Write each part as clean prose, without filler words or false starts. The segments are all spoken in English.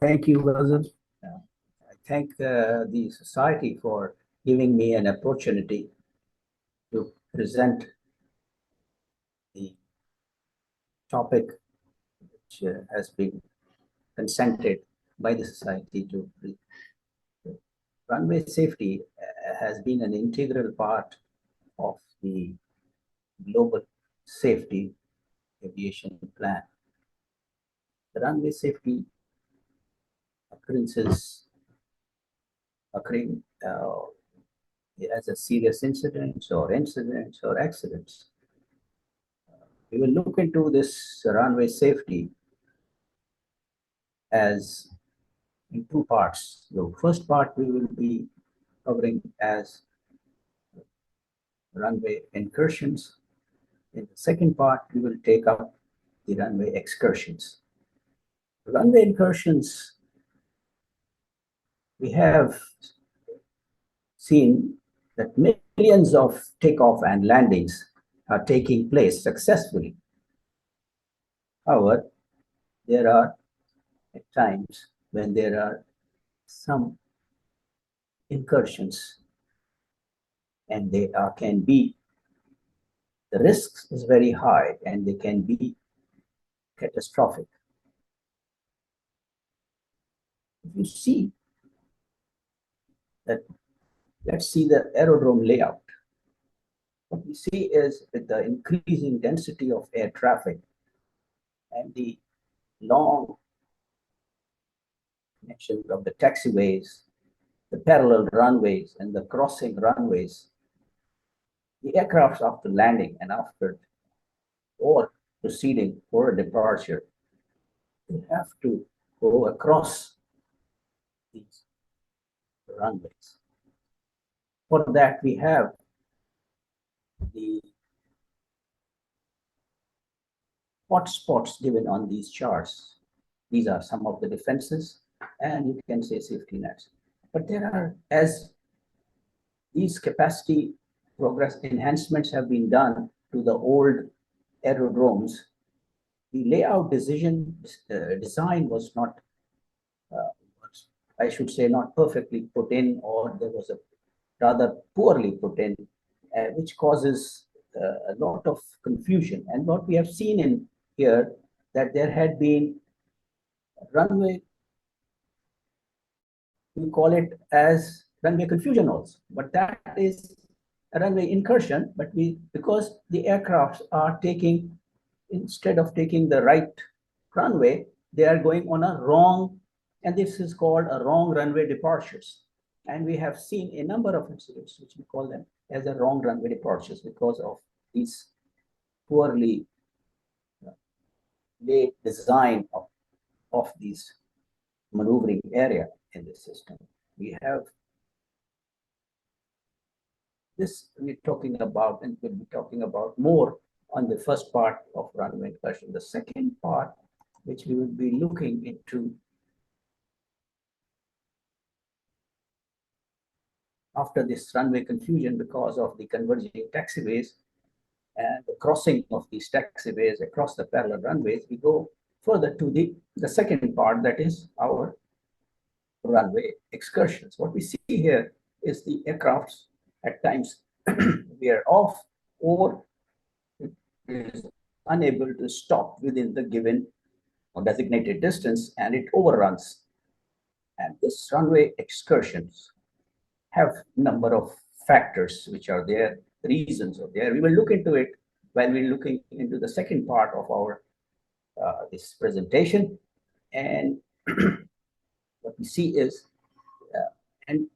Thank you, Lazar. I thank the society for giving me an opportunity to present the topic which has been consented by the society to. Runway safety has been an integral part of the global safety aviation plan. The runway safety occurrences occurring as a serious incidents or accidents. We will look into this runway safety as in two parts. The first part we will be covering as runway incursions. In the second part, we will take up the runway excursions. Runway incursions, we have seen that millions of takeoff and landings are taking place successfully. However, there are at times when there are some incursions, and they can be, the risk is very high and they can be catastrophic. If you see that, let's see the aerodrome layout. What we see is with the increasing density of air traffic and the long connections of the taxiways, the parallel runways, and the crossing runways, the aircraft after landing and after or proceeding for a departure, they have to go across these runways. For that, we have the hotspots given on these charts. These are some of the defenses, and you can say safety nets. But there are, as these capacity progress enhancements have been done to the old aerodromes, the layout design was not, I should say, not perfectly put in, or there was a rather poorly put in, which causes a lot of confusion. And what we have seen in here, that there had been runway, we call it as runway confusion also, but that is a runway incursion. But because the aircrafts are taking, instead of taking the right runway, they are going on a wrong, and this is called a wrong runway departures. And we have seen a number of incidents which we call them as a wrong runway departures because of these poorly laid design of these maneuvering area in the system. We have this we're talking about, and we'll be talking about more on the first part of runway incursion. The second part, which we will be looking into after this runway confusion because of the converging taxiways and the crossing of these taxiways across the parallel runways, we go further to the second part, that is our runway excursions. What we see here is the aircrafts at times veer off or is unable to stop within the given or designated distance, and it overruns. And this runway excursions have a number of factors which are there, reasons are there. We will look into it while we're looking into the second part of our this presentation. And what we see is, and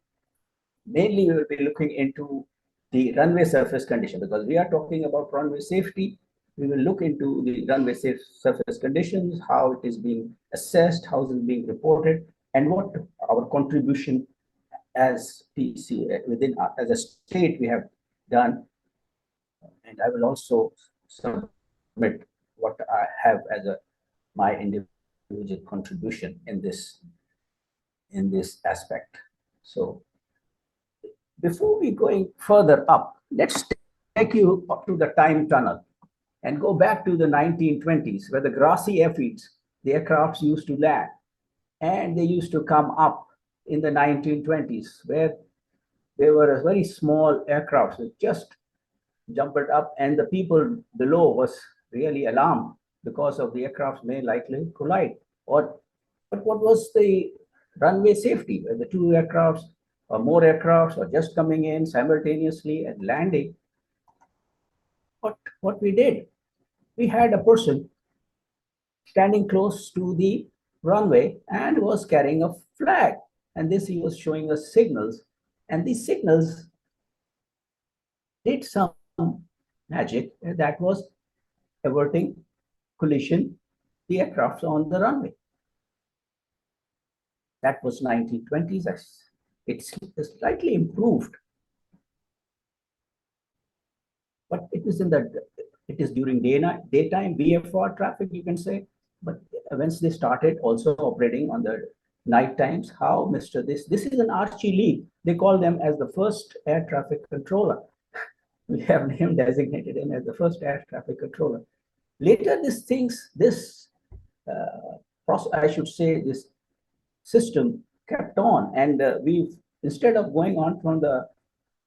mainly we will be looking into the runway surface condition, because we are talking about runway safety. We will look into the runway surface conditions, how it is being assessed, how it is being reported, and what our contribution as PC within as a state we have done. And I will also submit what I have as my individual contribution in this aspect. So before we going further up, let's take you up to the time tunnel and go back to the 1920s, where the grassy airfields, the aircrafts used to land. and they used to come up in the 1920s, where they were a very small aircraft, so just jumped up, and the people below was really alarmed because of the aircraft may likely collide. But what was the runway safety? The two aircrafts or more aircrafts are just coming in simultaneously and landing. What we did, we had a person standing close to the runway and was carrying a flag. And this he was showing us signals. And these signals did some magic that was averting collision the aircrafts on the runway. That was 1920s. It's slightly improved, but it is during daytime VFR traffic, you can say. But once they started also operating on the night times, how this is an Archie Lee. They call them as the first air traffic controller. We have him designated him as the first air traffic controller. Later, this I should say, this system kept on, and instead of going on from the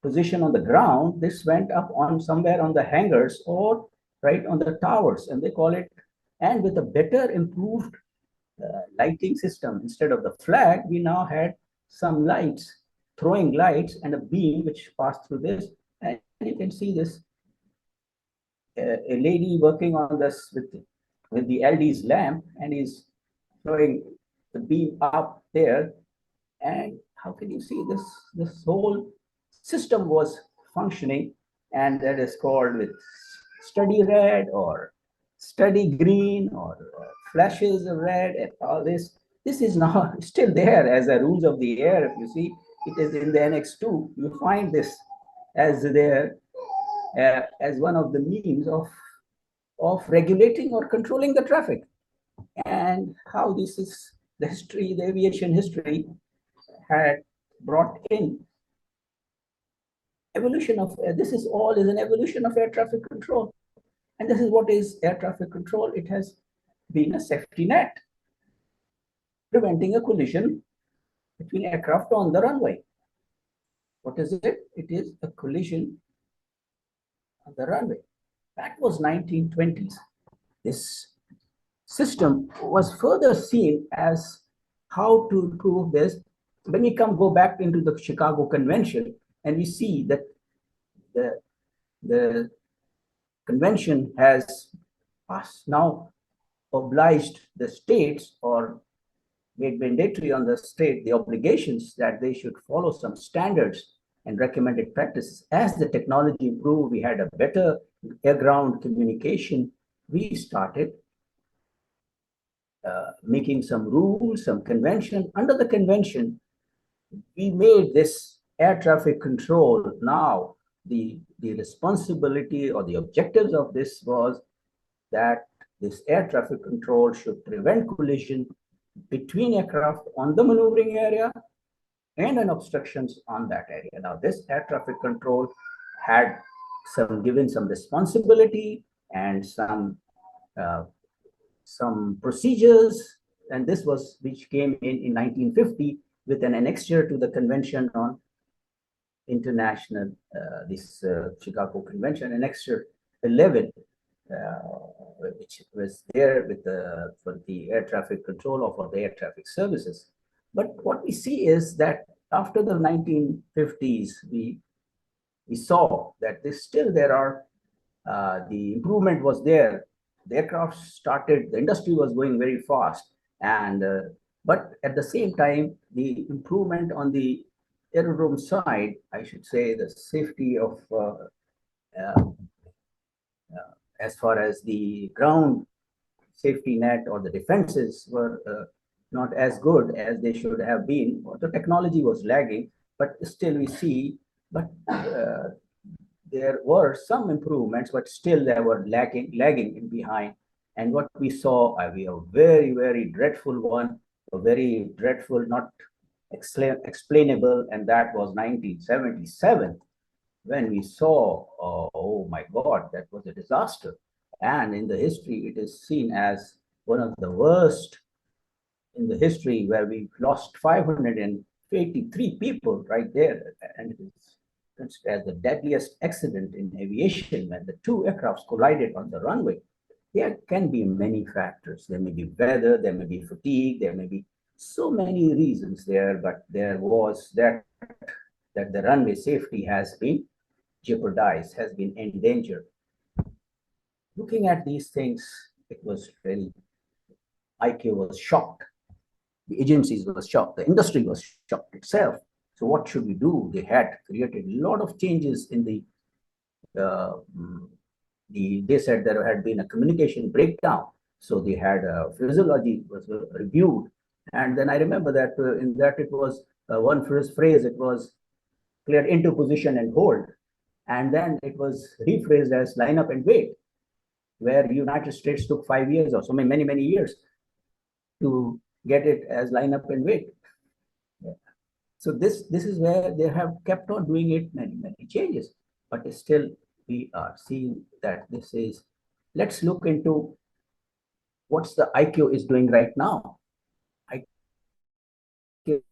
position on the ground, this went up on somewhere on the hangars or right on the towers, and they call it. And with a better improved lighting system, instead of the flag, we now had some lights, throwing lights, and a beam which passed through this. And you can see this a lady working on this with the LED's lamp, and is throwing the beam up there. And how can you see this whole system was functioning, and that is called with steady red or steady green or flashes of red and all this. This is now still there as a rules of the air. If you see, it is in the Annex 2. You find this as there as one of the means of regulating or controlling the traffic. And how this is the history, the aviation history had brought in evolution of this is an evolution of air traffic control. And this is what is air traffic control. It has been a safety net preventing a collision between aircraft on the runway. What is it? It is a collision on the runway. That was 1920s. This system was further seen as how to improve this. When we go back into the Chicago Convention, and we see that the convention has now obliged the states or made mandatory on the state the obligations that they should follow some standards and recommended practices. As the technology improved, we had a better air-ground communication. We started making some rules, some convention. Under the convention, we made this air traffic control. Now, the responsibility or the objectives of this was that this air traffic control should prevent collision between aircraft on the maneuvering area and an obstructions on that area. Now, this air traffic control had given some responsibility and some procedures, and this was which came in 1950 with an annexure to the Convention on International, Chicago Convention, annexure 11, which was there with for the air traffic control or for the air traffic services. But what we see is that after the 1950s, we saw that there are the improvement was there. The aircraft started, the industry was going very fast, and but at the same time, the improvement on the aerodrome side, I should say, the safety of as far as the ground safety net or the defenses were not as good as they should have been. The technology was lagging, but still we see, but there were some improvements, but still they were lagging in behind. And what we saw, a very, very dreadful one, a very dreadful, not explainable, and that was 1977, when we saw, oh my God, that was a disaster. And in the history, it is seen as one of the worst in the history where we lost 583 people right there, and it is considered as the deadliest accident in aviation when the two aircrafts collided on the runway. There can be many factors. There may be weather, there may be fatigue, there may be so many reasons there, but there was that the runway safety has been jeopardized, has been endangered. Looking at these things, it was really, ICAO was shocked. The agencies were shocked. The industry was shocked itself. So what should we do? They had created a lot of changes in uh, they said there had been a communication breakdown. So they had physiology was reviewed. And then I remember that in that it was one phrase, it was cleared into position and hold. And then it was rephrased as line up and wait, where United States took 5 years or so, many, many years to get it as line up and wait. Yeah. So this is where they have kept on doing it, many changes, but still we are seeing that this is, let's look into what's the ICAO is doing right now. ICAO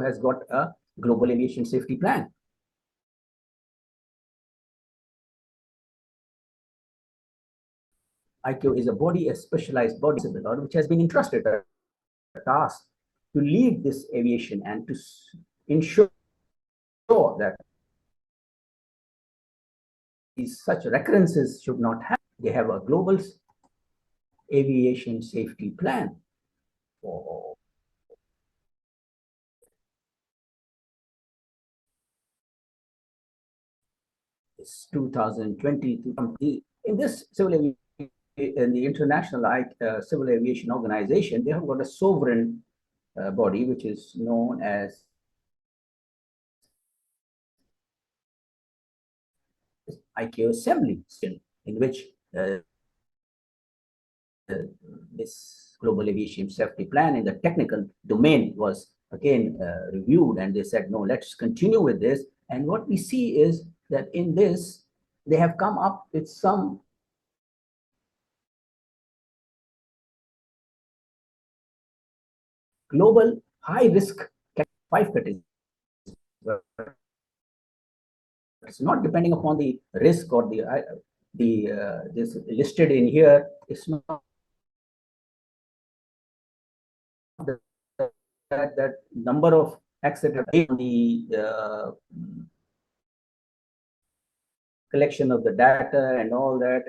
has got a global aviation safety plan. ICAO is a body, a specialized body which has been entrusted a task to lead this aviation and to ensure that these such recurrences should not happen. They have a global aviation safety plan for this 2020. In this civil aviation, in the International Civil Aviation Organization, they have got a sovereign body which is known as ICAO Assembly, in which this global aviation safety plan in the technical domain was again reviewed, and they said, no, let's continue with this. And what we see is that in this, they have come up with some global high risk 5 categories. It's not depending upon the risk or this listed in here. It's not that number of accidents, the collection of the data and all that,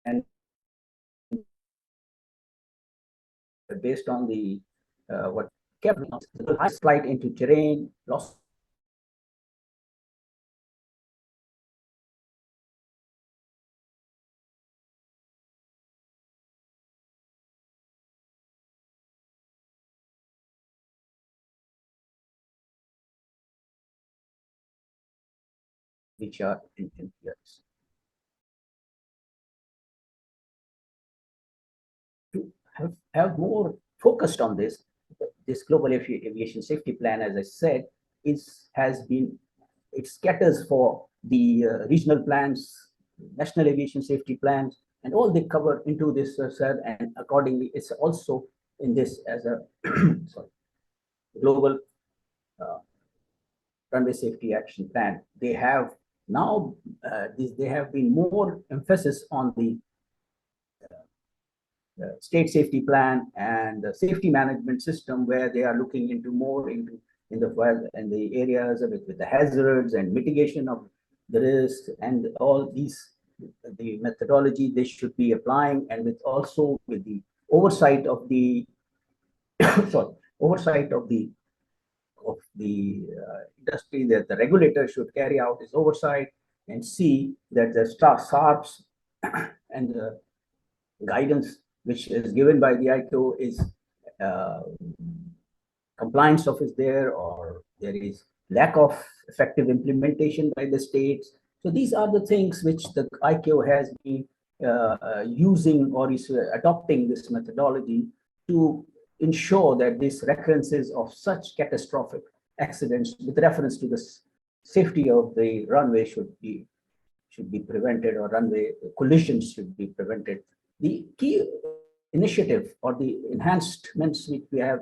and based on the what kept flight into terrain, loss which are in years. To have more focused on this global aviation safety plan, as I said, it scatters for the regional plans, national aviation safety plans, and all they cover into this, sir, and accordingly, it's also in this as a sorry, global runway safety action plan. They have now, they have been more emphasis on the state safety plan and the safety management system, where they are looking into more into in the areas with the hazards and mitigation of the risks and all these, the methodology they should be applying, and with also with the oversight of the sorry, oversight of the industry, that the regulator should carry out his oversight and see that the SARPs and the guidance which is given by the ICAO is compliance of is there, or there is lack of effective implementation by the states. So these are the things which the ICAO has been using or is adopting this methodology to ensure that these recurrences of such catastrophic accidents with reference to the safety of the runway should be prevented, or runway collisions should be prevented The key initiative or the enhancements which we have,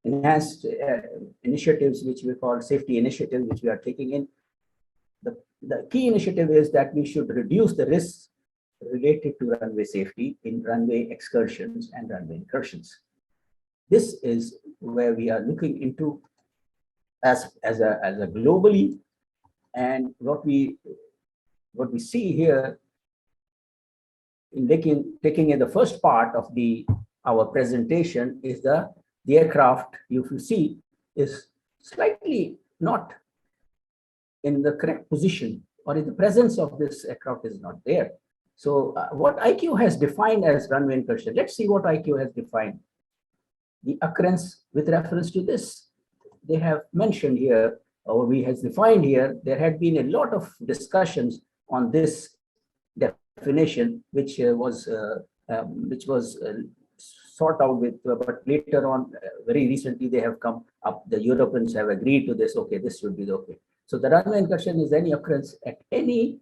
enhanced initiatives which we call safety initiatives, which we are taking in. The key initiative is that we should reduce the risks related to runway safety in runway excursions and runway incursions. This is where we are looking into as a globally, and what we see here in taking in the first part of our presentation is the aircraft, if you see, is slightly not in the correct position, or in the presence of this aircraft is not there. So what ICAO has defined as runway incursion, let's see what ICAO has defined. The occurrence with reference to this, they have mentioned here, or we has defined here, there had been a lot of discussions on this definition, which was sought out with, but later on, very recently, they have come up, the Europeans have agreed to this, okay, this should be okay. So the runway incursion is any occurrence at an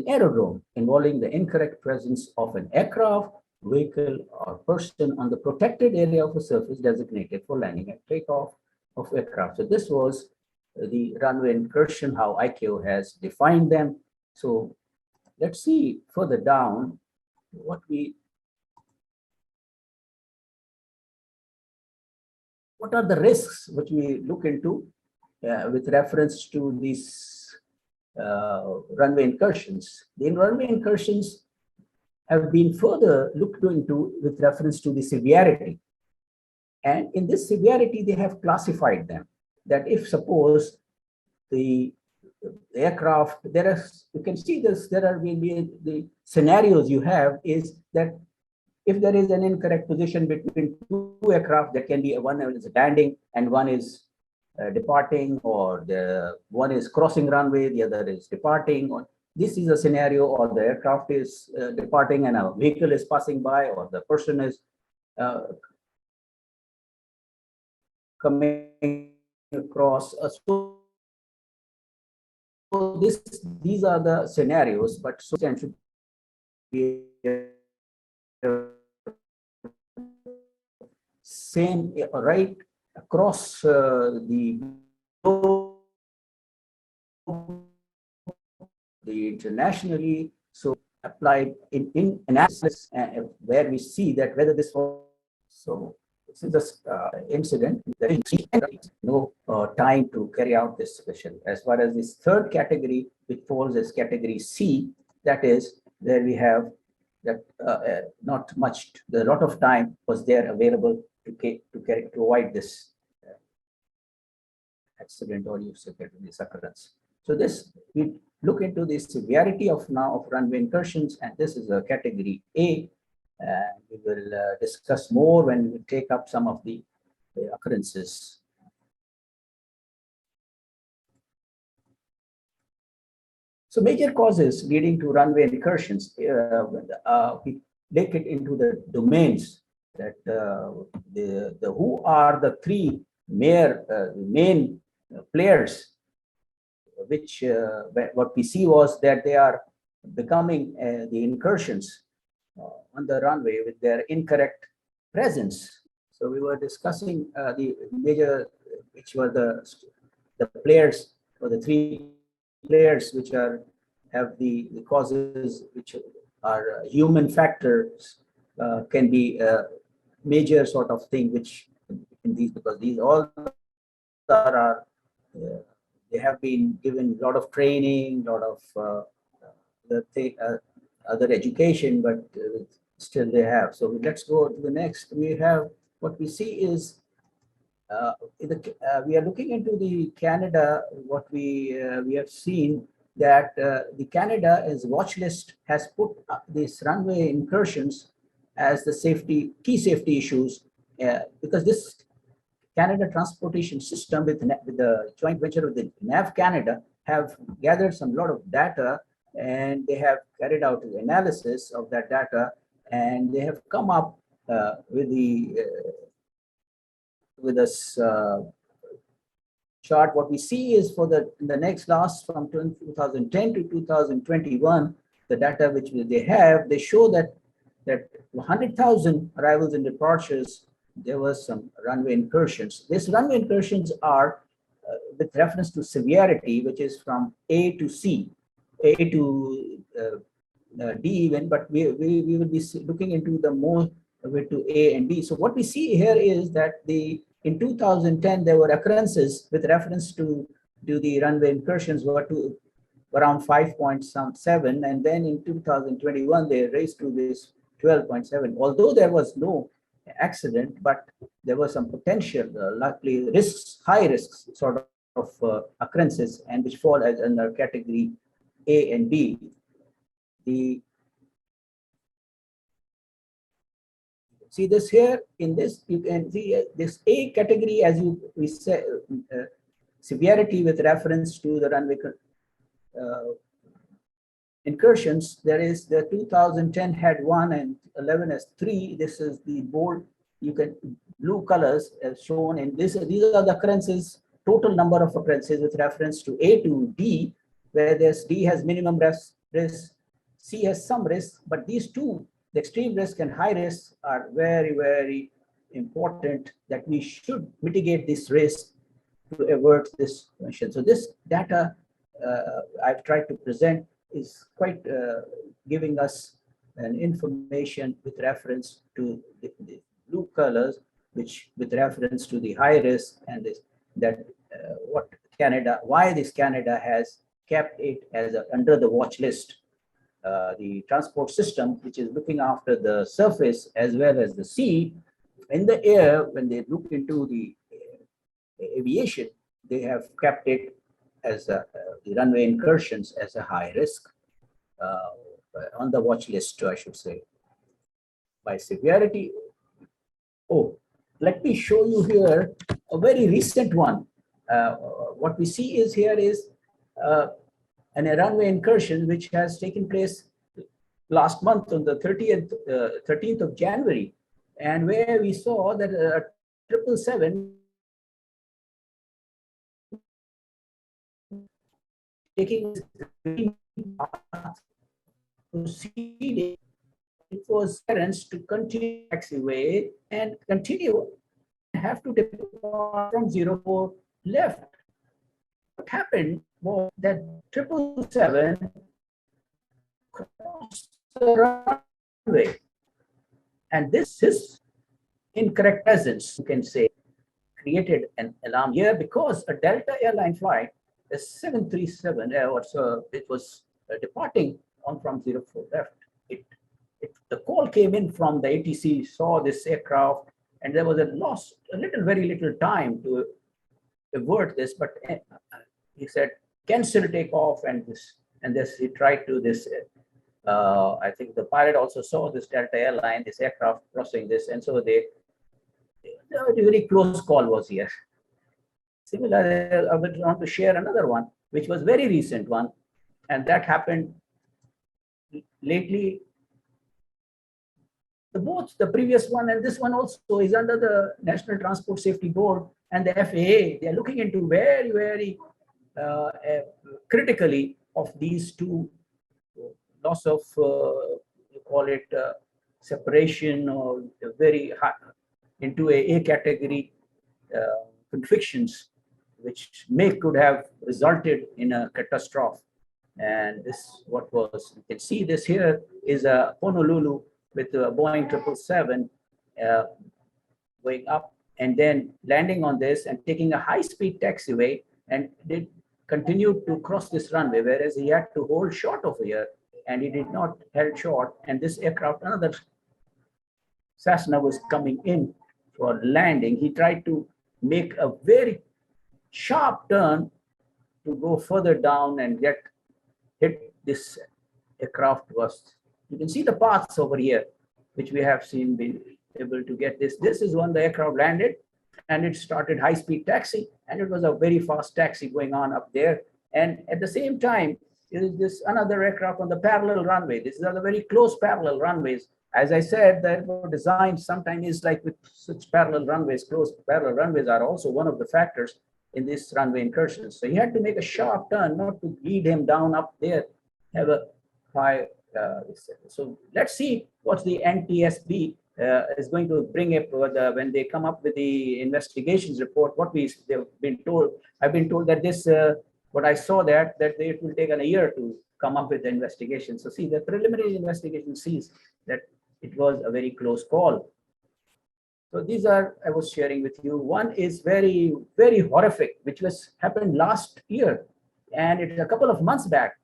aerodrome involving the incorrect presence of an aircraft, vehicle, or person on the protected area of a surface designated for landing and takeoff of aircraft. So this was the runway incursion, how ICAO has defined them. So let's see further down what are the risks which we look into with reference to these runway incursions. The runway incursions have been further looked into with reference to the severity. And in this severity, they have classified them, that if suppose the aircraft, you can see this, there will be the scenarios you have is that if there is an incorrect position between two aircraft, there can be one is landing and one is departing, or one is crossing runway, the other is departing. Or this is a scenario, or the aircraft is departing and a vehicle is passing by, or the person is coming across. So these are the scenarios, but so should be same right across the internationally. So applied in analysis where we see that whether this was so. This is the incident. There is no time to carry out this discussion. As far as this third category, which falls as category C, that is where we have that not much, a lot of time was there available to avoid this accident, or you say this occurrence. So this, we look into the severity of runway incursions, and this is a category A. We will discuss more when we take up some of the occurrences. So major causes leading to runway incursions, we take it into the domains that who are the three main players, which what we see was that they are becoming the incursions on the runway with their incorrect presence. So we were discussing the major, which were the players, or the three players which have the causes, which are human factors, can be a major sort of thing, which in these, because these all are they have been given a lot of training, a lot of other education, but still they have. So let's go to the next. We have, what we see is we are looking into the Canada. What we have seen that the Canada is watch list has put these runway incursions as the key safety issues, because this Canada transportation system with the joint venture with the NAV Canada have gathered some lot of data, and they have carried out the analysis of that data, and they have come up with this chart. What we see is for the next last from 2010 to 2021, the data which they have, they show that 100,000 arrivals and departures, there was some runway incursions. These runway incursions are with reference to severity, which is from A to C, A to D even, but we will be looking into the more way to A and B. So what we see here is that in 2010, there were occurrences with reference to the runway incursions were to around 5.7, and then in 2021, they raised to this 12.7. Although there was no accident, but there was some potential, likely risks, high risks sort of occurrences, and which fall as under category A and B. See this here, in this, you can see this A category, as we say, severity with reference to the runway incursions. There is the 2010 had 1 and 11 as 3. This is the bold, you can, blue colors as shown in this. These are the occurrences, total number of occurrences with reference to A to D, where this D has minimum risk, C has some risk, but these two, the extreme risk and high risk, are very, very important, that we should mitigate this risk to avert this emission. So this data I've tried to present is quite giving us an information with reference to the blue colors, which with reference to the high risk, and this, that what Canada, why this Canada has kept it as under the watch list. The transport system, which is looking after the surface as well as the sea, in the air, when they look into the aviation, they have kept it as the runway incursions as a high risk on the watch list, I should say. By severity, oh, let me show you here a very recent one. What we see is here is a runway incursion which has taken place last month on the 13th of January, and where we saw that 777 taking proceeding, it was parents to continue taxiway and continue, have to depart from 04 left. What happened was that 777 crossed the runway, and this is incorrect presence, you can say, created an alarm here, because a Delta airline flight, a 737, it was departing on from 04 left. The call came in from the ATC, saw this aircraft, and there was very little time to avert this, but he said, cancel takeoff, and this, he tried to this, I think the pilot also saw this Delta airline, this aircraft crossing this, and so a very close call was here. Similarly, I would want to share another one, which was very recent one, and that happened lately. Both the previous one and this one also is under the National Transport Safety Board and the FAA. They are looking into very, very critically of these two loss of, you call it separation, or very high, into a category convictions, which could have resulted in a catastrophe. And this, what was, you can see this here is a Honolulu with a Boeing 777 going up and then landing on this and taking a high-speed taxiway, and did continue to cross this runway, whereas he had to hold short over here, and he did not held short. And this aircraft, another Cessna, was coming in for landing. He tried to make a very sharp turn to go further down and hit this aircraft. You can see the paths over here, which we have seen, been able to get this. This is when the aircraft landed, and it started high-speed taxi, and it was a very fast taxi going on up there. And at the same time, there is this another aircraft on the parallel runway. These are the very close parallel runways. As I said, the airport design sometimes is like with such parallel runways. Close parallel runways are also one of the factors in this runway incursion. So he had to make a sharp turn, not to lead him down up there, have a high So let's see what the NTSB is going to bring up when they come up with the investigations report. They've been told. I've been told that this what I saw that it will take a year to come up with the investigation. So see, the preliminary investigation sees that it was a very close call. So these are I was sharing with you. One is very, very horrific, which was happened last year, and it's a couple of months back.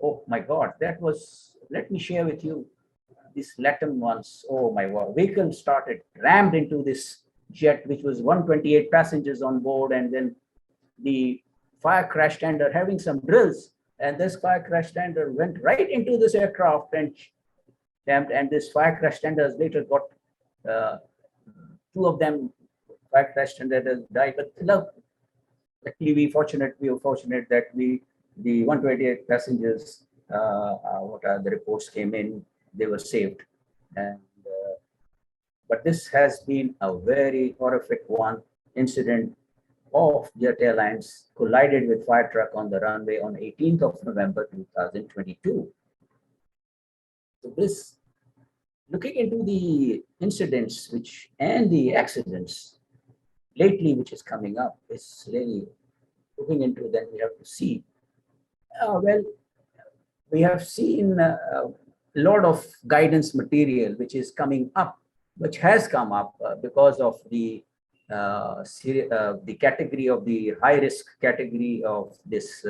Oh my God, that was. Let me share with you this Latin ones. Oh my God, vehicle started rammed into this jet, which was 128 passengers on board, and then the fire crash tender having some drills, and this fire crash tender went right into this aircraft and this fire crash tenders later got two of them fire crash tenders died. But luckily we were fortunate that the 128 passengers what are the reports came in, they were saved. And but this has been a very horrific incident of Jet Airlines collided with fire truck on the runway on 18th of November 2022. So this, looking into the incidents and the accidents lately, which is coming up, is really looking into that we have to see. Well, we have seen a lot of guidance material which is coming up, which has come up because of the category of the high risk category of this,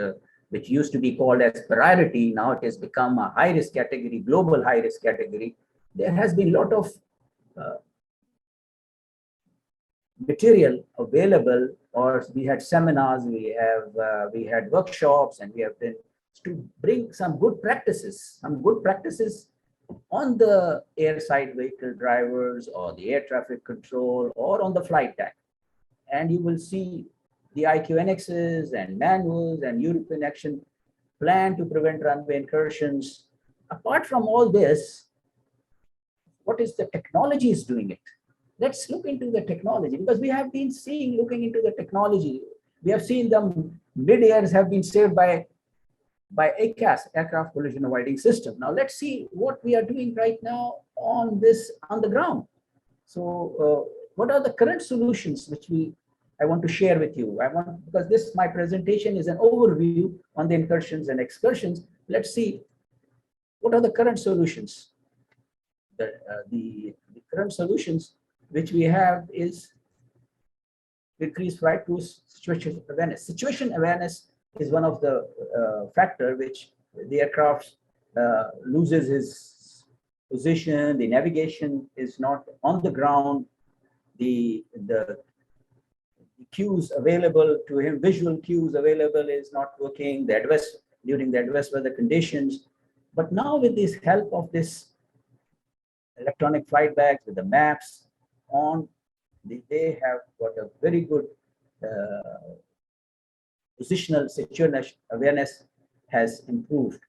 which used to be called as priority. Now it has become a high risk category, global high risk category. There has been a lot of material available, or we had seminars, we had workshops, and we have been to bring some good practices on the airside vehicle drivers or the air traffic control or on the flight deck. And you will see the IQ annexes and manuals and European action plan to prevent runway incursions. Apart from all this, what is the technology is doing it? Let's look into the technology, because we have been looking into the technology. We have seen them mid-airs have been saved by ACAS, aircraft collision avoiding system. Now let's see what we are doing right now on the ground. So what are the current solutions which I want to share with you? Because my presentation is an overview on the incursions and excursions. Let's see what are the current solutions. The current solutions which we have is increased flight crews situation awareness. Situation awareness is one of the factor which the aircraft loses his position, the navigation is not on the ground, the cues available to him, visual cues available is not working, during the adverse weather conditions. But now with this help of this electronic flight bags with the maps on, they have got a very good positional situation awareness has improved.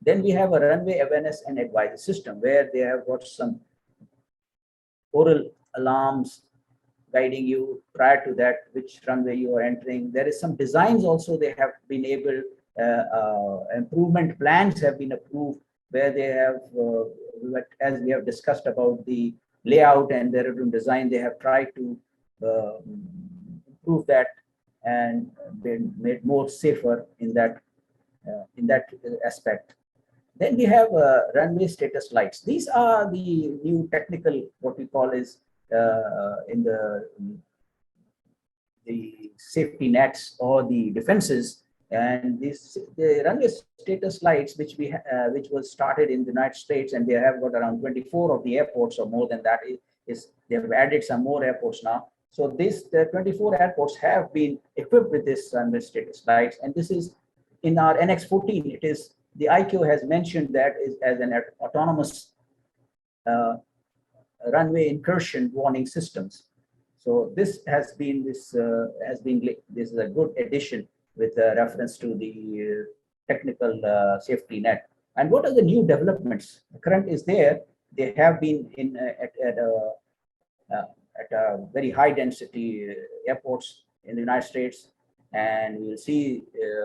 Then we have a runway awareness and advisory system where they have got some oral alarms guiding you prior to that, which runway you are entering. There is some designs also they have been able, improvement plans have been approved where they have, as we have discussed about the layout and the aerodrome design, they have tried to improve that and been made more safer in that aspect. Then we have runway status lights. These are the new technical, what we call is in the safety nets or the defenses. And the runway status lights, which was started in the United States, and they have got around 24 of the airports or more than that. They have added some more airports now. So the 24 airports have been equipped with this runway status lights, and this is in our NX 14. It is the ICAO has mentioned that is as an autonomous runway incursion warning systems. So this is a good addition with reference to the technical safety net. And what are the new developments? The current is there. They have been at a very high density airports in the United States. And we'll see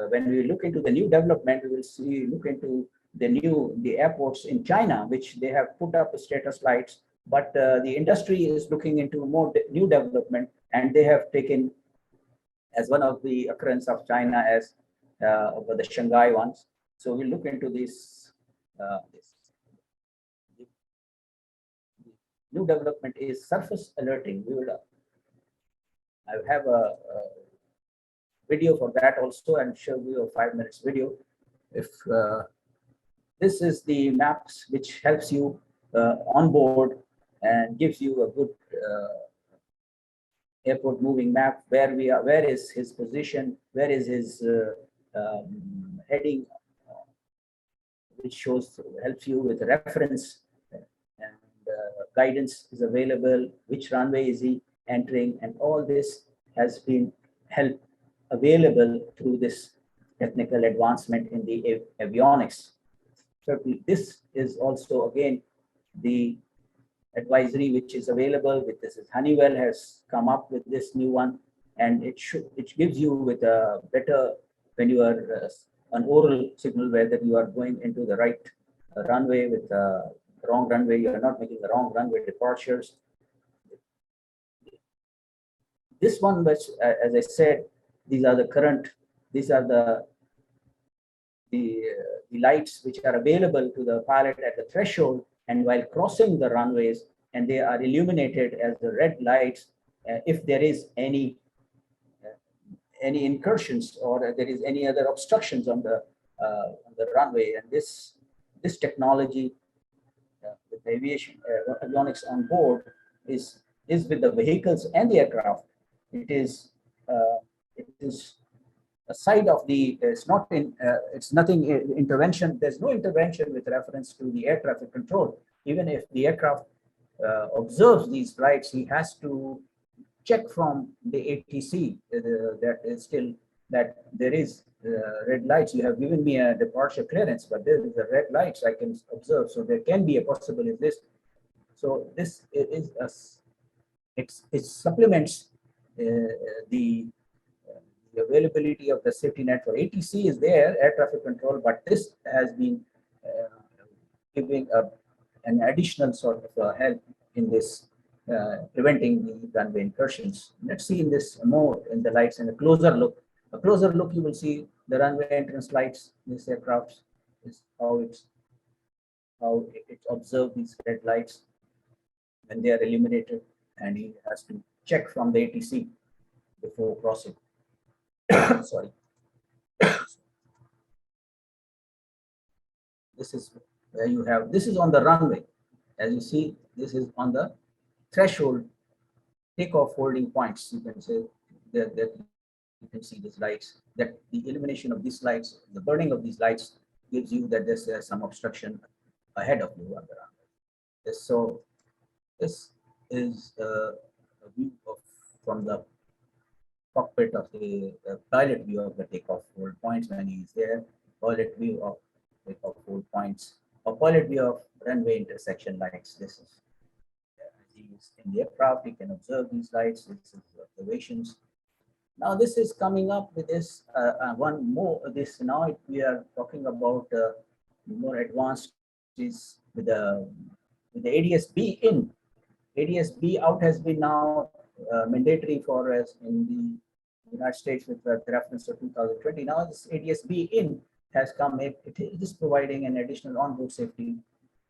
when we look into the new development, we will look into the airports in China, which they have put up status lights, but the industry is looking into more new development, and they have taken as one of the occurrence of China as the Shanghai ones. So we look into this. The new development is surface alerting. We will. I have a video for that also, and show you a 5 minutes video. If this is the maps which helps you on board and gives you a good airport moving map, where we are, where is his position, where is his heading, which shows, helps you with reference, and guidance is available, which runway is he entering, and all this has been help available through this technical advancement in the avionics. Certainly, this is also again the advisory which is available with this. Honeywell has come up with this new one, and it gives you with a better, when you are an oral signal, whether you are going into the right runway with the wrong runway, you are not making the wrong runway departures. This one, which as I said, these are the current, these are the lights which are available to the pilot at the threshold and while crossing the runways, and they are illuminated as the red lights if there is any incursions or there is any other obstructions on the runway. And this technology with aviation avionics on board is with the vehicles and the aircraft. It is a side of the, it's not in, it's nothing intervention. There's no intervention with reference to the air traffic control. Even if the aircraft observes these lights, he has to check from the ATC that is still, that there is red lights. You have given me a departure clearance, but there is a red lights I can observe. So there can be a possibility of this. So this is it supplements the availability of the safety net for ATC is there, air traffic control, but this has been giving an additional sort of help in this preventing the runway incursions. Let's see in this more in the lights and a closer look. A closer look, you will see the runway entrance lights. This aircraft is how it observes these red lights when they are illuminated, and he has to check from the ATC before crossing. Sorry. This is where you have, this is on the runway. As you see, this is on the threshold takeoff holding points. You can say that you can see these lights, that the illumination of these lights, the burning of these lights gives you that there's some obstruction ahead of you on the runway. So this is a view from the cockpit of the pilot view of the takeoff hold points when he is there, pilot view of takeoff hold points, or pilot view of runway intersection lights. This is he is in the aircraft, he can observe these lights, this is observations. Now this is coming up with this one more, this now we are talking about more advanced is with the ADS-B in. ADS-B out has been now mandatory for us in the United States with the reference to 2020. Now this ADS-B in has come. It is providing an additional onboard safety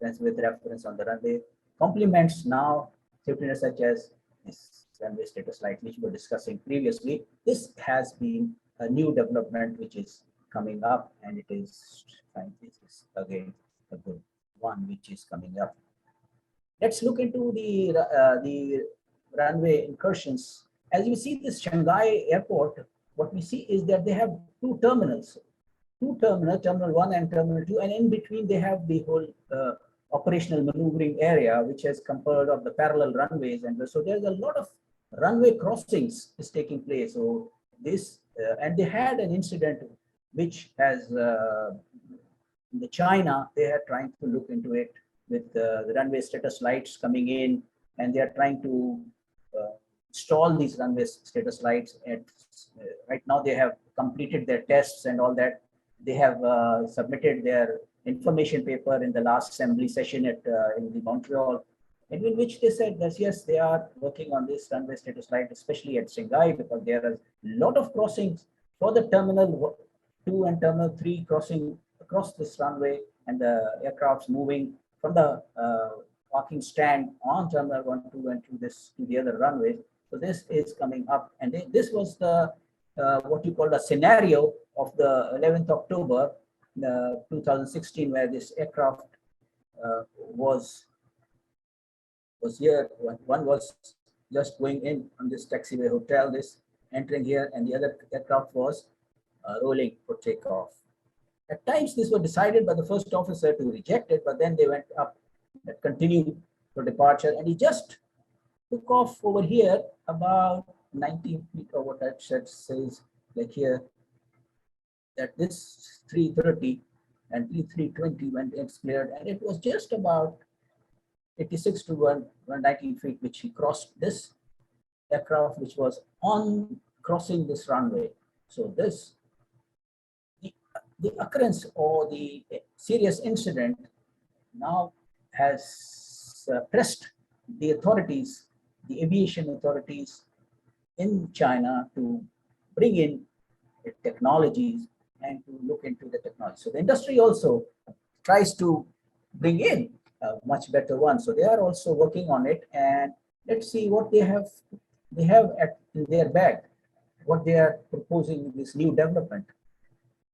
that's with reference on the runway. Complements now safety nets such as this runway status light, which we were discussing previously. This has been a new development which is coming up, and it is again a good one which is coming up. Let's look into the runway incursions. As you see this Shanghai airport, what we see is that they have two terminals, terminal 1 and terminal 2, and in between they have the whole operational maneuvering area, which has composed of the parallel runways, and so there's a lot of runway crossings is taking place. So this and they had an incident which has in China, they are trying to look into it with the runway status lights coming in, and they are trying to install these runway status lights. And right now they have completed their tests and all that. They have submitted their information paper in the last assembly session at in the Montreal, and in which they said that yes, they are working on this runway status light, especially at Shanghai, because there are a lot of crossings for the terminal 2 and terminal 3 crossing across this runway, and the aircrafts moving from the parking stand on terminal 1, 2, and to the other runways. So this is coming up, and this was the what you call the scenario of the 11th October 2016, where this aircraft was here. One was just going in on this taxiway hotel, this entering here, and the other aircraft was rolling for takeoff. At times, this was decided by the first officer to reject it, but then they went up and continued for departure, and he just took off over here about 19 feet, or what that says, like here, that this 330 and 320 when it's cleared, and it was just about 86 to 119 feet, which he crossed this aircraft, which was on crossing this runway. So this, the occurrence or the serious incident now has pressed the authorities, the aviation authorities in China, to bring in technologies and to look into the technology. So the industry also tries to bring in a much better one. So they are also working on it, and let's see what they have in their bag, what they are proposing in this new development.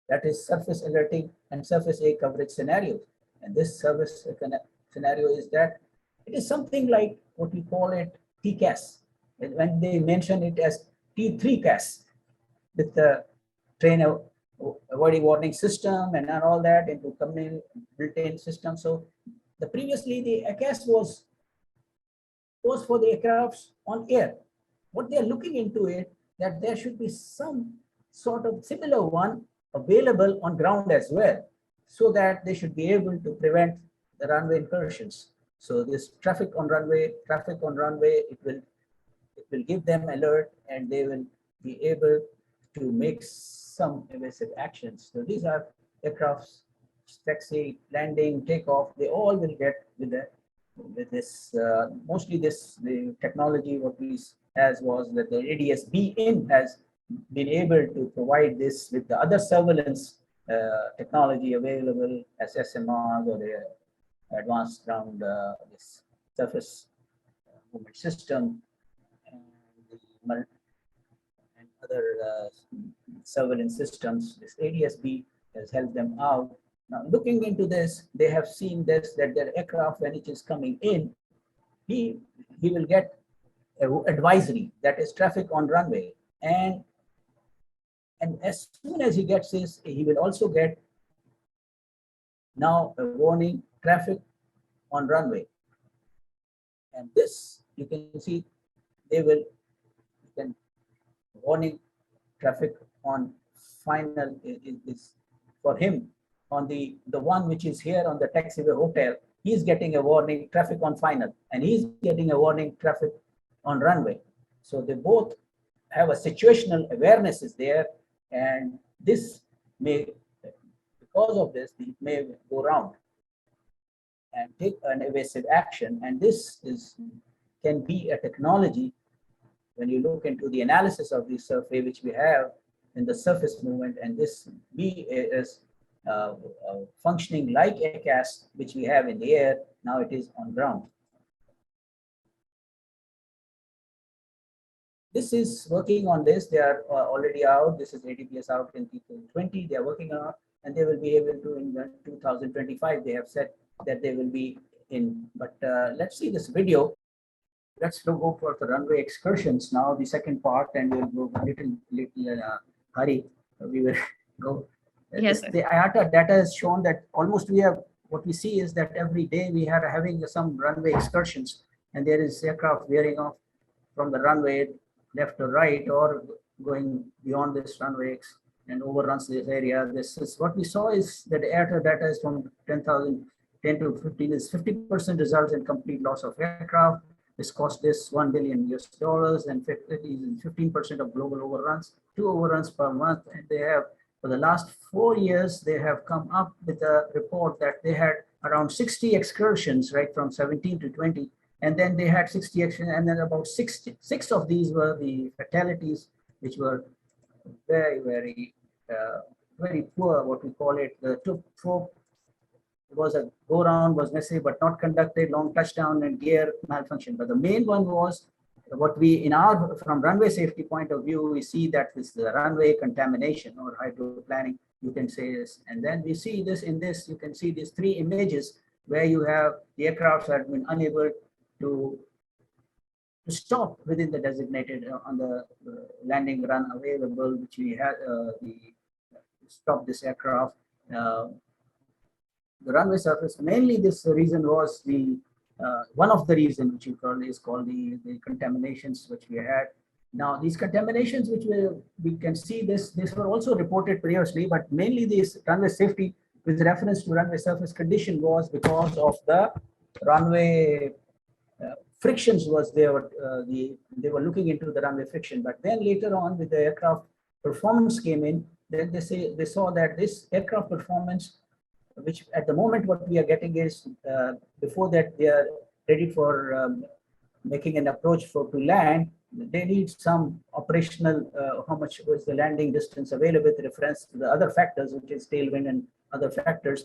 That is surface alerting and surface A coverage scenarios. And this service scenario is that it is something like what we call it TCAS. And when they mention it as T3 CAS, with the train avoiding warning system and all that into coming built-in system. So the previously the ACAS was for the aircrafts on air. What they are looking into it, that there should be some sort of similar one available on ground as well, so that they should be able to prevent the runway incursions. So this traffic on runway, it will give them alert, and they will be able to make some evasive actions. So these are aircrafts, taxi, landing, takeoff. They all will get with this. Mostly the technology what we has was that the ADS-B in has been able to provide this with the other surveillance technology available as SMRs or the advanced ground this surface movement system and other surveillance systems. This ADS-B has helped them out. Now, looking into this, they have seen this, that their aircraft, when it is coming in, he will get an advisory, that is traffic on runway. And as soon as he gets this, he will also get now a warning, traffic on runway. And this, you can see, warning traffic on final is for him. On the one which is here on the taxiway hotel, he's getting a warning traffic on final, and he's getting a warning traffic on runway. So they both have a situational awareness is there, and this may, because of this, it may go around and take an evasive action. And this can be a technology when you look into the analysis of the survey which we have in the surface movement, and this is functioning like a CAS which we have in the air. Now it is on ground. This is working on this. They are already out. This is ADPS out in 2020. They are working on it, and they will be able to in 2025. They have said that they will be in. But let's see this video. Let's go for the runway excursions now, the second part, and we'll go little hurry. We will go. Yes, the IATA data has shown that almost we have, what we see is that every day we are having some runway excursions, and there is aircraft veering off from the runway left or right, or going beyond this runway and overruns this area. This is what we saw is that the IATA data is from 10 to 15 is 50% results in complete loss of aircraft. This cost this $1 billion US, and 15% of global overruns, 2 overruns per month, and they have For the last 4 years, they have come up with a report that they had around 60 excursions, right, from 17 to 20. And then they had 60 excursions, and then about 66 of these were the fatalities, which were very, very poor, what we call it. The it was a go round was necessary but not conducted, long touchdown and gear malfunction. But the main one was what we in our from runway safety point of view, we see that this the runway contamination or hydroplanning, you can say this. And then we see this in this, you can see these three images where you have the aircrafts have been unable to stop within the designated on the landing run available, which we had the stop this aircraft. The runway surface, mainly this reason was the one of the reasons which you call is called the contaminations which we had. Now these contaminations which we can see this were also reported previously, but mainly this runway safety with reference to runway surface condition was because of the runway frictions was there. They were looking into the runway friction, but then later on with the aircraft performance came in, then they saw that this aircraft performance, which at the moment what we are getting is before that they are ready for making an approach to land, they need some operational, how much was the landing distance available with reference to the other factors, which is tailwind and other factors.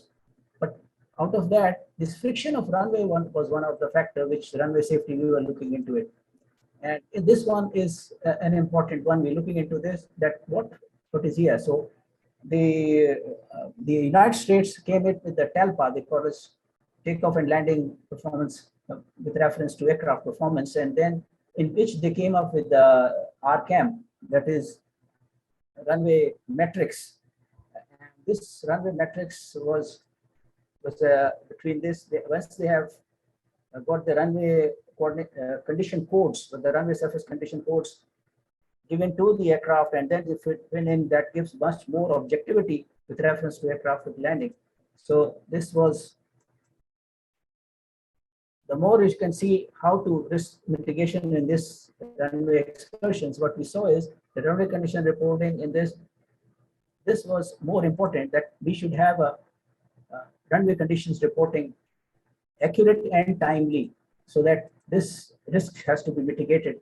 But out of that, this friction of runway one was one of the factor which runway safety, we were looking into it. And this one is an important one. We're looking into this, that what is here. So the United States came in with the TALPA, they call it takeoff and landing performance with reference to aircraft performance, and then in which they came up with the RCAM, that is runway metrics. And this runway metrics was between this, once they have got the runway condition codes, the runway surface condition codes given to the aircraft, and then if it went in, that gives much more objectivity with reference to aircraft with landing. So this was, the more you can see how to risk mitigation in this runway excursions, what we saw is the runway condition reporting in this was more important, that we should have a runway conditions reporting accurate and timely, so that this risk has to be mitigated.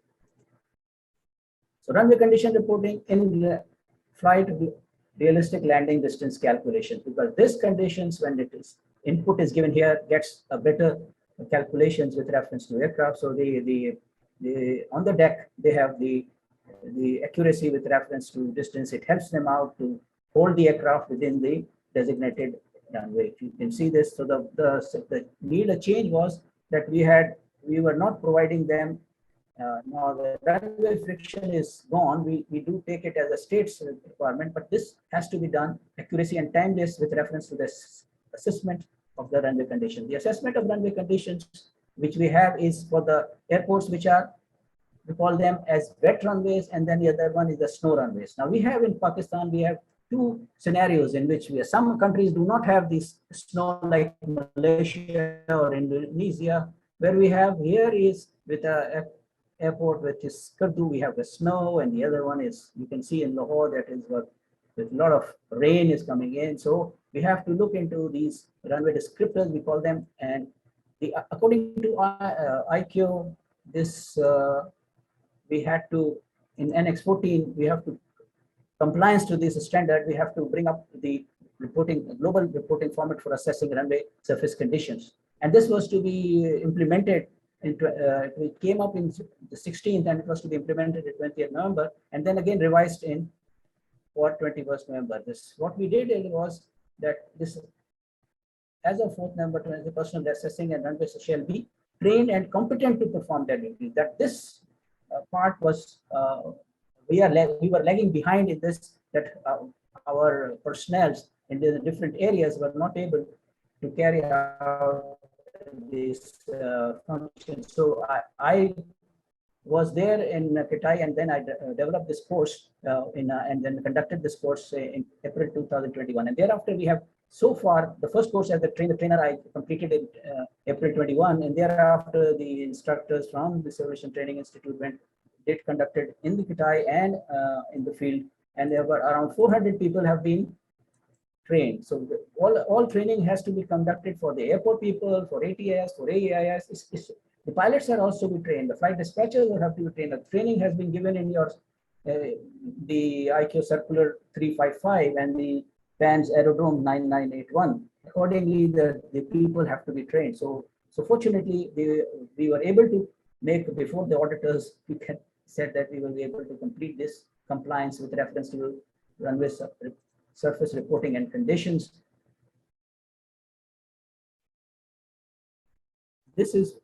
So runway condition reporting in flight realistic landing distance calculation, because this conditions, when it is input is given here, gets a better calculations with reference to aircraft. So the on the deck they have the accuracy with reference to distance. It helps them out to hold the aircraft within the designated runway. If you can see this, so the need a change was that we were not providing them. Now the runway friction is gone. We do take it as a state's requirement, but this has to be done accuracy and timeless with reference to this assessment of the runway condition. The assessment of runway conditions which we have is for the airports which are, we call them as wet runways, and then the other one is the snow runways. Now we have in Pakistan, we have two scenarios in which some countries do not have this snow, like Malaysia or Indonesia, where we have here is with a airport which is Kurdu, we have the snow, and the other one is, you can see in Lahore, that is what with a lot of rain is coming in. So we have to look into these runway descriptors, we call them, and according to ICAO, this we had to, in Annex 14, we have to compliance to this standard, we have to bring up the global reporting format for assessing runway surface conditions. And this was to be implemented it came up in the 16th, and it was to be implemented in 20th November, and then again revised in for 21st November. This, what we did was that this, as of 4th November, the personnel assessing and runway shall be trained and competent to perform their duties. That this part was, we were lagging behind in this, that our personnel in the different areas were not able to carry out this function. So I was there in KIET, and then I developed this course and then conducted this course in April 2021. And thereafter we have, so far, the first course as the trainer I completed in April 21, and thereafter the instructors from the Aviation Training Institute conducted in the KIET and in the field and there were around 400 people have been trained. So all training has to be conducted for the airport people, for ATS, for AEIS. The pilots are also be trained. The flight dispatchers will have to be trained. The training has been given in your the ICAO Circular 355 and the PAN's Aerodrome 9981. Accordingly, the people have to be trained. So fortunately, we were able to make, before the auditors said that we will be able to complete this compliance with reference to runway surface reporting and conditions. This is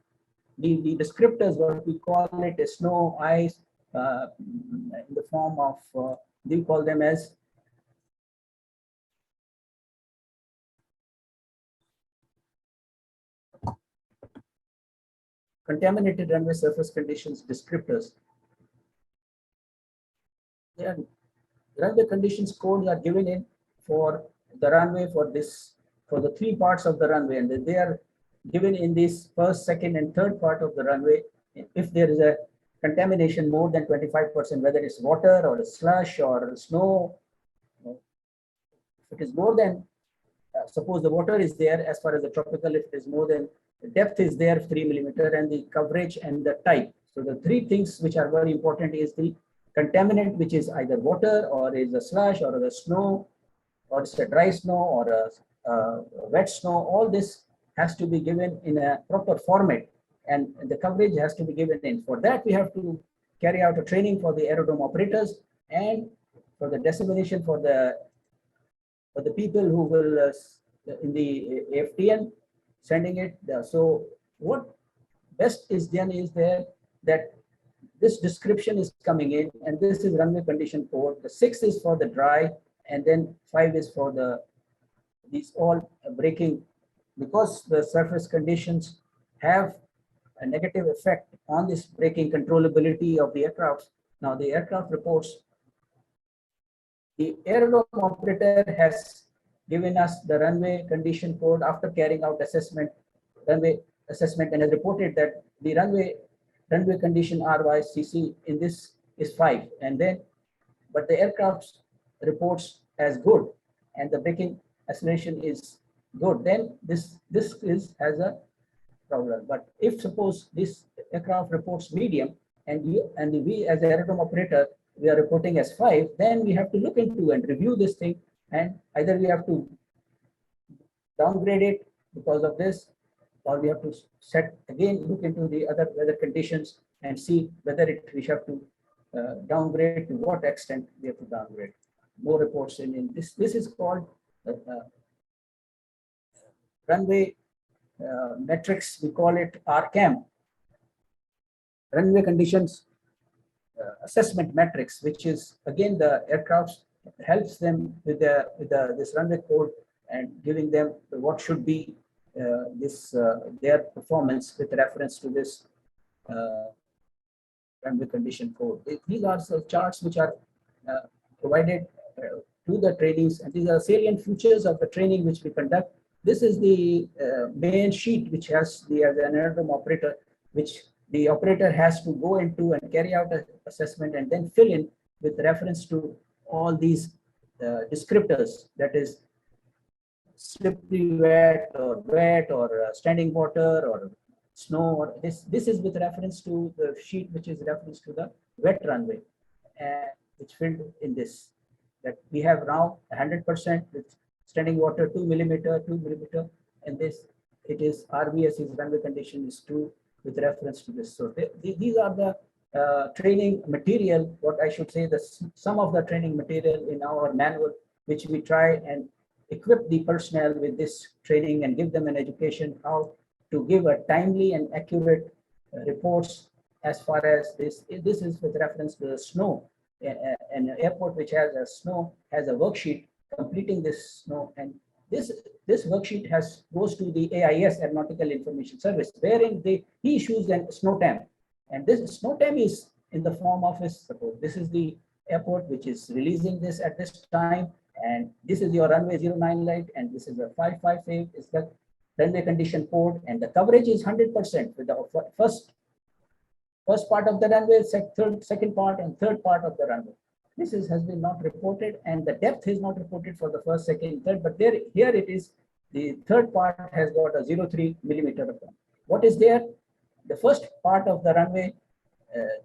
the descriptors, what we call it, is snow, ice, in the form of, we call them as contaminated runway surface conditions descriptors. Runway conditions codes are given in for the runway for the 3 parts of the runway, and they are given in this first, second, and third part of the runway. If there is a contamination more than 25%, whether it's water or slush or snow, if it is more than, suppose the water is there as far as the tropical, if it is more than, the depth is there 3 millimeter, and the coverage and the type. So the 3 things which are very important is the contaminant, which is either water or is a slush or a snow, or it's a dry snow or a wet snow. All this has to be given in a proper format, and the coverage has to be given in. For that, we have to carry out a training for the aerodrome operators and for the dissemination for the people who will in the AFTN sending it. So what best is done is there that this description is coming in, and this is runway condition code. The 6 is for the dry, and then 5 is for these all braking, because the surface conditions have a negative effect on this braking controllability of the aircraft. Now the aircraft reports, the aerodrome operator has given us the runway condition code after carrying out runway assessment, and has reported that the runway condition RYCC in this is 5, and then but the aircraft reports as good and the braking acceleration is good, then this has a problem. But if suppose this aircraft reports medium and we as an aerodrome operator, we are reporting as 5, then we have to look into and review this thing, and either we have to downgrade it because of this, or we have to look into the other weather conditions and see whether we have to downgrade, to what extent we have to downgrade. More reports in this. This is called runway metrics. We call it RCAM, runway conditions assessment metrics, which is again the aircraft helps them with this runway code and giving them what should be their performance with reference to this runway condition code. These are the charts which are provided to the trainees, and these are salient features of the training which we conduct. This is the main sheet which has as an aerodrome operator, which the operator has to go into and carry out an assessment and then fill in with reference to all these descriptors, that is slippery wet or standing water or snow, or this is with reference to the sheet which is reference to the wet runway, which filled in this, that we have now 100% with standing water 2 millimeter, and this it is RBS's runway condition is 2 with reference to this. So these are the training material, what I should say, some of the training material in our manual, which we try and equip the personnel with this training and give them an education how to give a timely and accurate reports as far as this. This is with reference to the snow. An airport which has a snow has a worksheet completing this snow, and this worksheet goes to the AIS, Aeronautical Information Service, wherein he issues a snow tam, and this snow tam is in the form of suppose this is the airport which is releasing this at this time, and this is your runway 09 light, and this is a 558 is the runway condition code, and the coverage is 100% with the first part of the runway, second part, and third part of the runway. has been not reported, and the depth is not reported for the first, second, third, but here it is. The third part has got a 0.3 millimeter of them. What is there? The first part of the runway,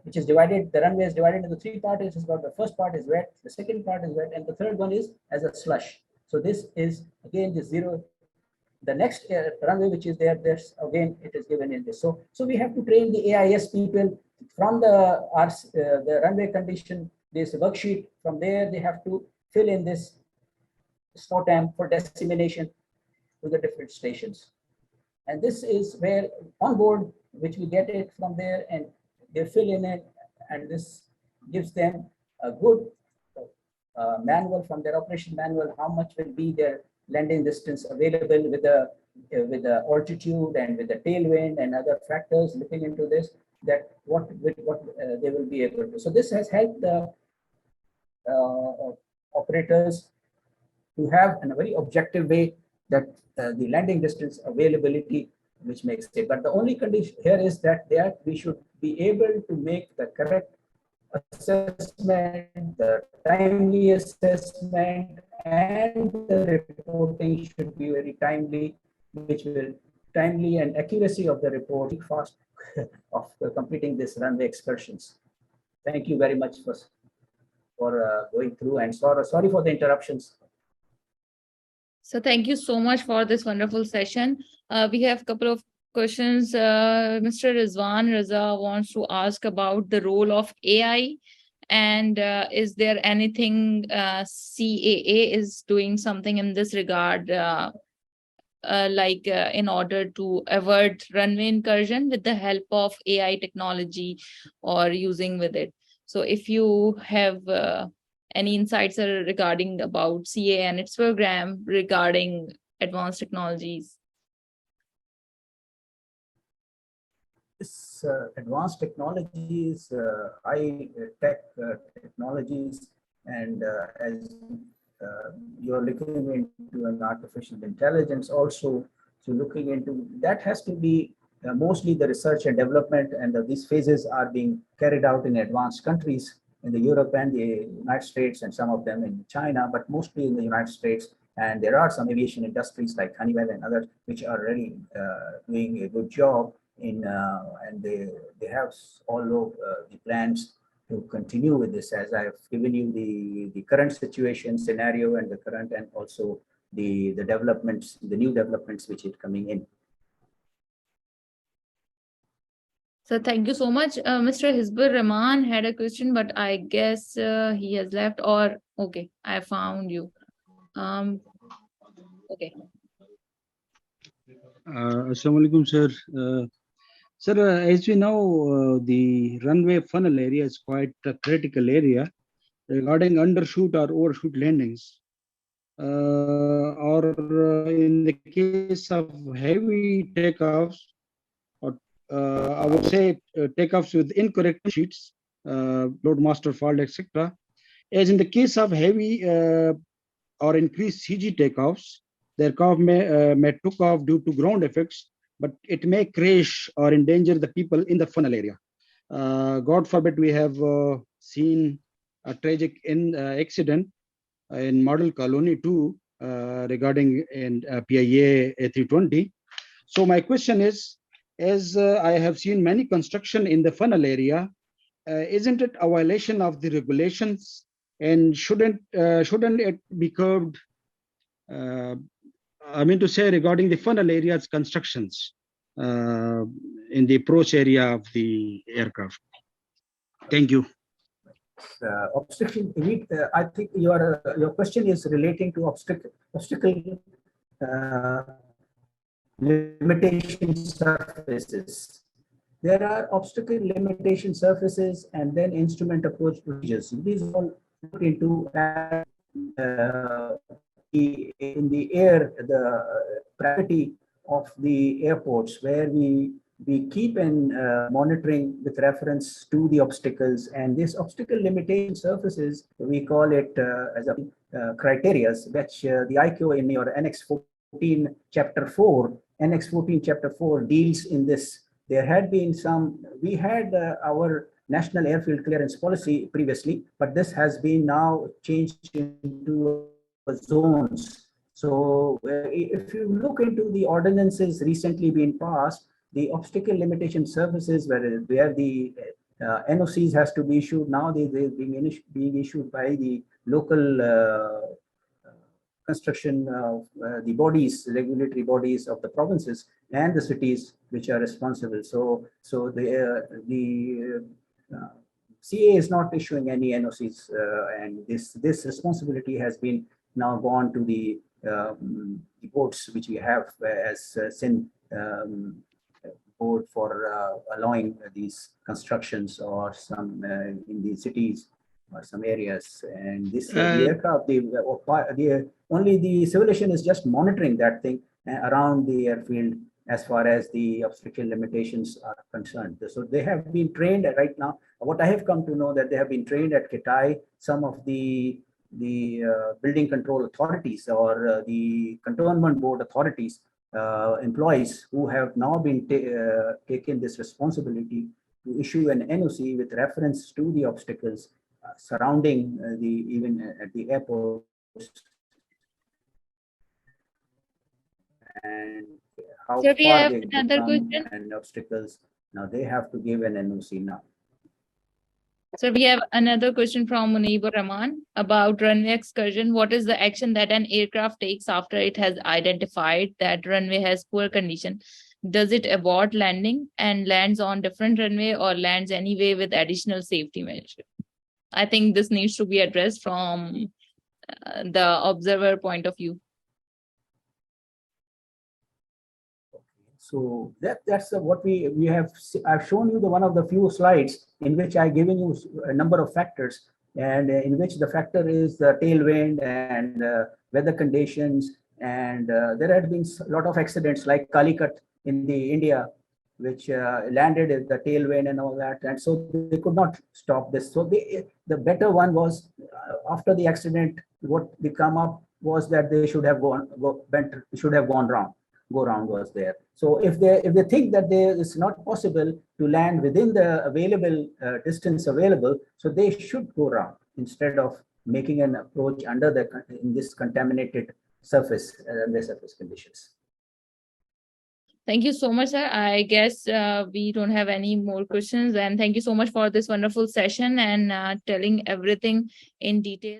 which is divided, the runway is divided into three parts. It has got the first part is wet, the second part is wet, and the third one is as a slush. So this is again the zero. The next runway which is there, there's again it is given in this. So we have to train the AIS people from the runway condition, this worksheet. From there, they have to fill in this SNOTAM for dissemination to the different stations. And this is where on board, which we get it from there, and they fill in it, and this gives them a good manual from their operation manual, how much will be their landing distance available with the altitude and with the tailwind and other factors looking into this, that what they will be able to. So this has helped the operators to have in a very objective way that the landing distance availability, which makes it. But the only condition here is that we should be able to make the correct assessment, the timely assessment, and the reporting should be very timely, which will timely and accuracy of the report fast of completing this runway excursions. Thank you very much for going through, and sorry for the interruptions. So thank you so much for this wonderful session. We have a couple of questions. Mr. Rizwan Raza wants to ask about the role of AI, and is there anything CAA is doing something in this regard, in order to avert runway incursion with the help of AI technology or using with it? So if you have any insights regarding about CAA and its program regarding advanced technologies. This advanced technologies, high-tech technologies, and as you're looking into an artificial intelligence also, so looking into that has to be mostly the research and development, and these phases are being carried out in advanced countries in the Europe and the United States, and some of them in China, but mostly in the United States. And there are some aviation industries like Honeywell and others which are really doing a good job in, and they have all of the plans to continue with this, as I've given you the current situation scenario and the current, and also the developments, the new developments which is coming in. So thank you so much. Mr. Hizbur Rahman had a question, but I guess he has left, or okay, I found you. Okay. Assalamu alaikum, sir. Sir, as we know, the runway funnel area is quite a critical area regarding undershoot or overshoot landings. Or in the case of heavy takeoffs, or I would say takeoffs with incorrect sheets, load master fault, etc. As in the case of heavy or increased CG takeoffs, the aircraft may took off due to ground effects, but it may crash or endanger the people in the funnel area. God forbid, we have seen a tragic accident in Model Colony 2 regarding PIA A320. So my question is, as I have seen many construction in the funnel area, isn't it a violation of the regulations, and shouldn't it be curbed? I mean to say, regarding the funnel area's constructions in the approach area of the aircraft. Thank you. Obstacle. I think your question is relating to obstacle limitation surfaces. There are obstacle limitation surfaces and then instrument approach procedures. These all put into in the air, the priority of the airports, where we keep in monitoring with reference to the obstacles, and this obstacle limitation surfaces, we call it as a criteria, which the ICAO in your Annex 14 Chapter 4, Annex 14 Chapter 4 deals in this. There had been some, we had our national airfield clearance policy previously, but this has been now changed into zones. So if you look into the ordinances recently being passed, the obstacle limitation services where the NOCs has to be issued now, they're being issued by the local construction the bodies, regulatory bodies of the provinces and the cities which are responsible. So the CA is not issuing any NOCs, and this responsibility has been now gone to the boards which we have as SIN board for allowing these constructions or some in the cities or some areas. And this the aircraft, only the civil aviation is just monitoring that thing around the airfield as far as the obstacle limitations are concerned. So they have been trained right now. What I have come to know that they have been trained at KIET, some of the building control authorities or the cantonment board authorities employees who have now been taken this responsibility to issue an NOC with reference to the obstacles surrounding even at the airport, and how So we far have they another become question. and obstacles. Now they have to give an NOC now. So we have another question from Munibur Rahman about runway excursion. What is the action that an aircraft takes after it has identified that runway has poor condition? Does it abort landing and lands on different runway or lands anyway with additional safety measures? I think this needs to be addressed from the observer point of view. So that's what we have. I've shown you one of the few slides in which I've given you a number of factors, and in which the factor is the tailwind and weather conditions. And there had been a lot of accidents like Calicut in the India, which landed in the tailwind and all that, and so they could not stop this. So the better one was after the accident, what they come up was that they should have gone wrong. Go round was there. So if they think that it's not possible to land within the available distance available, so they should go round instead of making an approach in this contaminated surface under surface conditions. Thank you so much, sir. I guess we don't have any more questions, and thank you so much for this wonderful session and telling everything in detail.